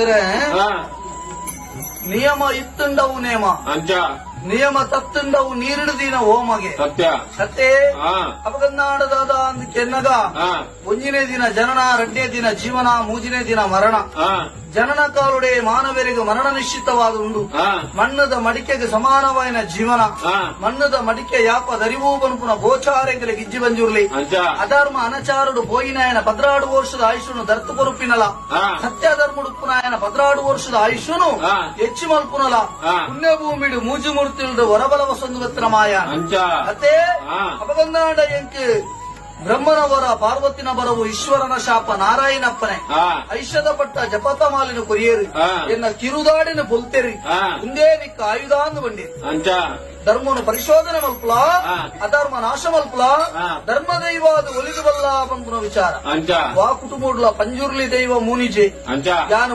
ಅಂಕರೆ ನಿಯಮ ಇತ್ತುಂಡವು ನೇಮ ಅಂಚ ನಿಯಮ ತತ್ತುಂಡವು ನೀರಿಡದಿನ ಓಮಗೆ ಸತ್ಯ ಸತ್ತೇ ಅಪಗನ್ನಾಡದಾದ ಅಂದ್ ಕೆನ್ನಗ ಒಂಜಿನೇ ದಿನ ಜನನ ಎರಡನೇ ದಿನ ಜೀವನ ಮೂಜನೇ ದಿನ ಮರಣ ಜನನ ಕಾಲುಡೆ ಮಾನವರಿಗೆ ಮರಣ ನಿಶ್ಚಿತವಾದ ಉಂಡು ಮಣ್ಣದ ಮಡಿಕೆಗೆ ಸಮಾನವಾಯಿನ ಜೀವನ ಮಣ್ಣದ ಮಡಿಕೆ ಯಾಪ ದರಿವು ಬನ್ಪುನ ಗೋಚಾರೆಂಗಲೆ ಗಿಜ್ಜಿ ಬಂಜುರ್ಲಿ ಅಧರ್ಮ ಅನಚಾರುಡು ಪೋಯಿನಾಯನ 16 ವರ್ಷದ ಆಯುಷನು ದರ್ತು ಕೊರುಪಿನಲ ಸತ್ಯ ಧರ್ಮುಡುಪ್ಪುನಾಯನ 16 ವರ್ಷದ ಆಯುಷನು ಹೆಚ್ಚು ಮಲ್ಪುನಲ ಪುಣ್ಯ ಭೂಮಿಡು ಮೂಜು ಮೂರ್ತಿಲ್ಡು ಹೊರಬಲ ವಸಂದು ಮಾಯ ಮತ್ತೆ ಅಪಗಂದಾಂಡ ಎಂಕ್ ಬ್ರಹ್ಮನವರ ಪಾರ್ವತಿನ ಬರವು ಈಶ್ವರನ ಶಾಪ ನಾರಾಯಣಪ್ಪನೆ ಐಷದ ಪಟ್ಟ ಜಪತ ಮಾಲಿನ ಕೊರಿಯೇರಿ ಎನ್ನ ಕಿರುದಾಡಿನ ಬೊಲ್ತೆರಿ ಮುಂದೇ ನಿಕ್ಕ ಆಯುಧಾಂದು ಬಂಡಿ ಧರ್ಮನು ಪರಿಶೋಧನೆ ಮಲ್ಪುಲ ಅಧರ್ಮ ನಾಶ ಮಲ್ಪುಲ ಧರ್ಮ ದೈವಾದ ಒಲಿದು ಬಲ್ಲ ಪಂಪುನ ವಿಚಾರ ವಾ ಕುಟುಂಬ ಪಂಜುರ್ಲಿ ದೈವ ಮೂನಿಜೆ ಯಾನು